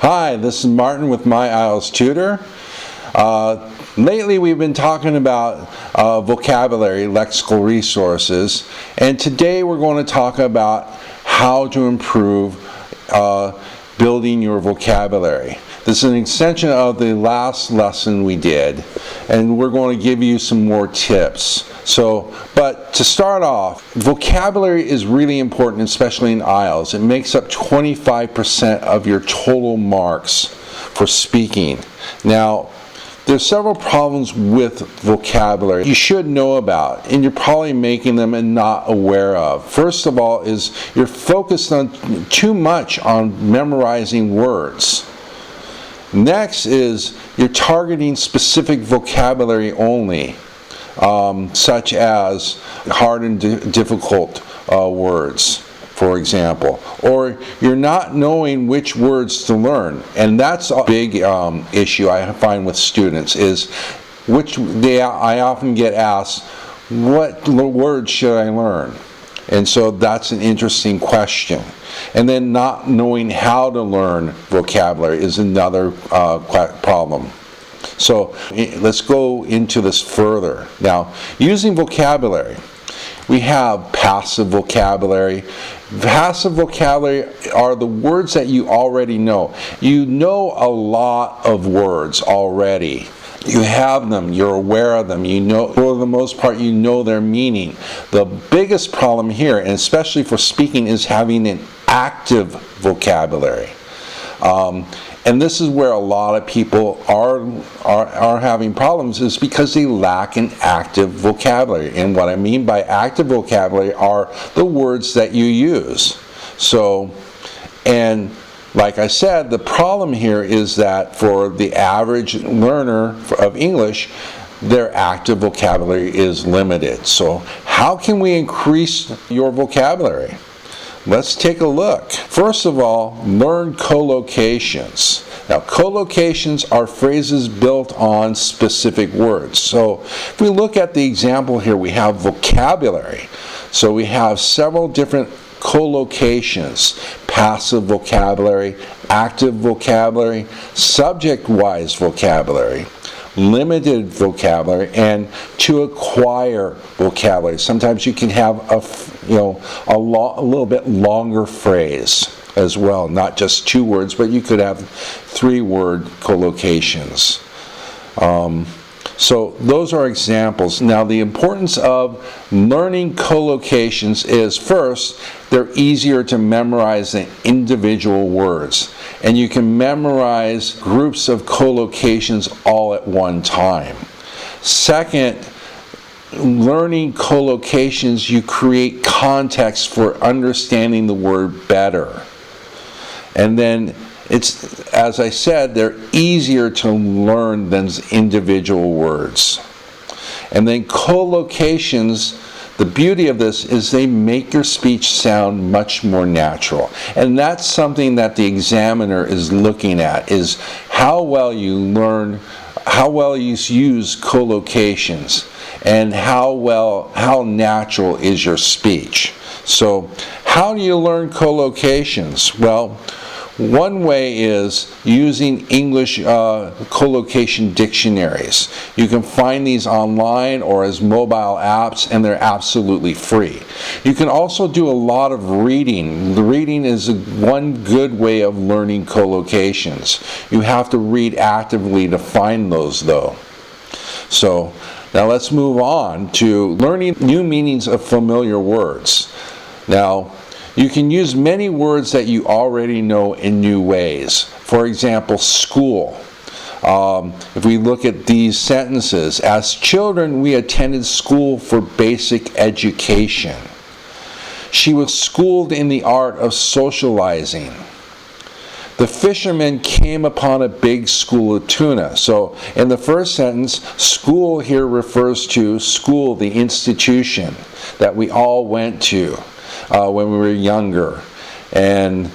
Hi, this is Martin with My IELTS Tutor. Lately we've been talking about vocabulary, lexical resources, and today we're going to talk about how to improve building your vocabulary. This is an extension of the last lesson we did, and we're going to give you some more tips. But to start off, vocabulary is really important, especially in IELTS. It makes up 25% of your total marks for speaking. Now, there's several problems with vocabulary you should know about, and you're probably making them and not aware of. First of all is you're focused on too much on memorizing words. Next is you're targeting specific vocabulary only, such as hard and difficult words, for example. Or you're not knowing which words to learn. And that's a big issue I find with students is I often get asked, what words should I learn? And so that's an interesting question. And then not knowing how to learn vocabulary is another problem. So let's go into this further. Now, using vocabulary, we have passive vocabulary. Passive vocabulary are the words that you already know. You know a lot of words already. You have them, you're aware of them, you know, for the most part, you know their meaning. The biggest problem here, and especially for speaking, is having an active vocabulary. And this is where a lot of people are having problems, is because they lack an active vocabulary. And what I mean by active vocabulary are the words that you use. And like I said, the problem here is that for the average learner of English, their active vocabulary is limited. So how can we increase your vocabulary? Let's take a look. First of all, learn collocations. Now, collocations are phrases built on specific words. So if we look at the example here, we have vocabulary. So we have several different collocations: passive vocabulary, active vocabulary, subject-wise vocabulary, limited vocabulary, and to acquire vocabulary. Sometimes you can have a little bit longer phrase as well, not just 2 words, but you could have 3-word collocations. So those are examples. Now, the importance of learning collocations is, first, they're easier to memorize than individual words. And you can memorize groups of collocations all at one time. Second, learning collocations, you create context for understanding the word better. And then as I said, they're easier to learn than individual words. And then collocations, the beauty of this is they make your speech sound much more natural. And that's something that the examiner is looking at, is how well you learn, how well you use collocations, and how natural is your speech. So how do you learn collocations? Well, one way is using English collocation dictionaries. You can find these online or as mobile apps, and they're absolutely free. You can also do a lot of reading. The reading is one good way of learning collocations. You have to read actively to find those, though. So now let's move on to learning new meanings of familiar words. Now, you can use many words that you already know in new ways. For example, school. If we look at these sentences, as children we attended school for basic education. She was schooled in the art of socializing. The fisherman came upon a big school of tuna. So in the first sentence, school here refers to school, the institution that we all went to when we were younger. And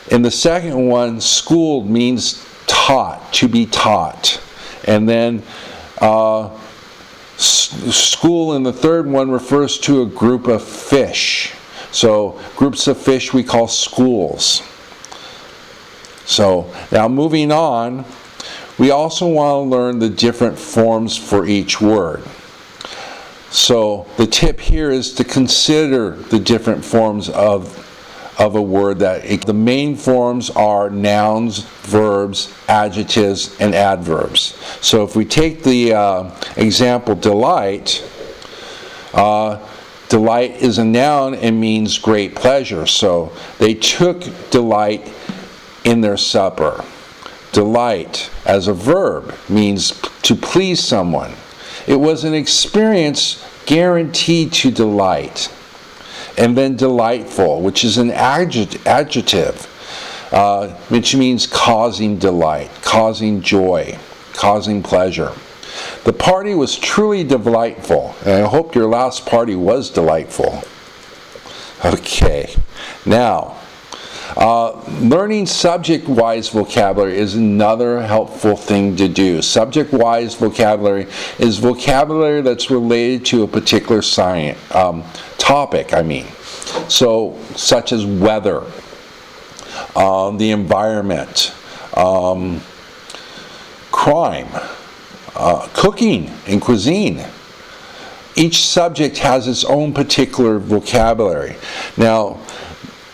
in the second one, schooled means taught, to be taught. And then school in the third one refers to a group of fish. So groups of fish we call schools. So now moving on, we also want to learn the different forms for each word. So the tip here is to consider the different forms of a word. The main forms are nouns, verbs, adjectives, and adverbs. So if we take the example delight, delight is a noun and means great pleasure. So they took delight in their supper. Delight as a verb means to please someone. It was an experience guaranteed to delight. And then delightful, which is an adjective, which means causing delight, causing joy, causing pleasure. The party was truly delightful, and I hope your last party was delightful. Okay, now, learning subject-wise vocabulary is another helpful thing to do. Subject-wise vocabulary is vocabulary that's related to a particular topic, So, such as weather, the environment, crime, cooking and cuisine. Each subject has its own particular vocabulary. Now,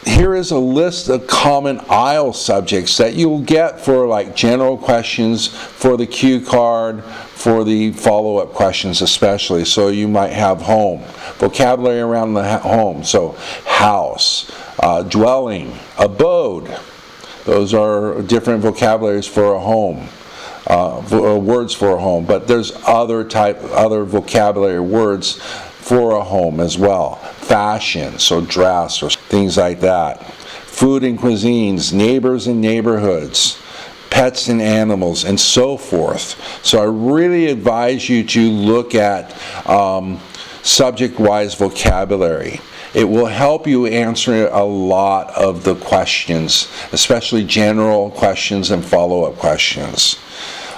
here is a list of common IELTS subjects that you'll get for like general questions, for the cue card, for the follow-up questions especially. So you might have home, vocabulary around the home. So house, dwelling, abode. Those are different vocabularies for a home. Words for a home, but there's other vocabulary words for a home as well. Fashion, so dress or things like that. Food and cuisines, neighbors and neighborhoods, pets and animals, and so forth. So I really advise you to look at subject-wise vocabulary. It will help you answer a lot of the questions, especially general questions and follow-up questions.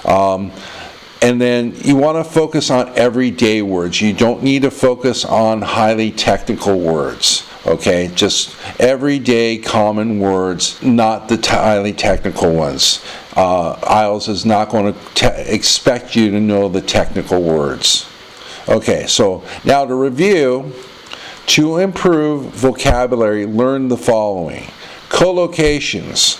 And then you want to focus on everyday words. You don't need to focus on highly technical words, okay? Just everyday common words, not the highly technical ones. IELTS is not going to expect you to know the technical words. Okay, so now to review, to improve vocabulary, learn the following. Collocations,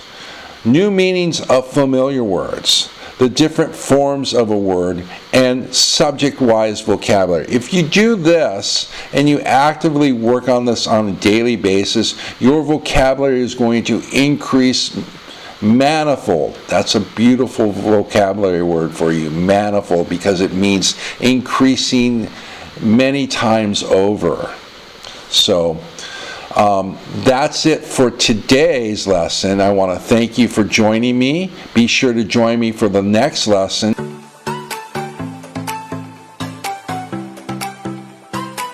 new meanings of familiar words, the different forms of a word, and subject-wise vocabulary. If you do this and you actively work on this on a daily basis, your vocabulary is going to increase manifold. That's a beautiful vocabulary word for you, manifold, because it means increasing many times over. So that's it for today's lesson. I want to thank you for joining me. Be sure to join me for the next lesson.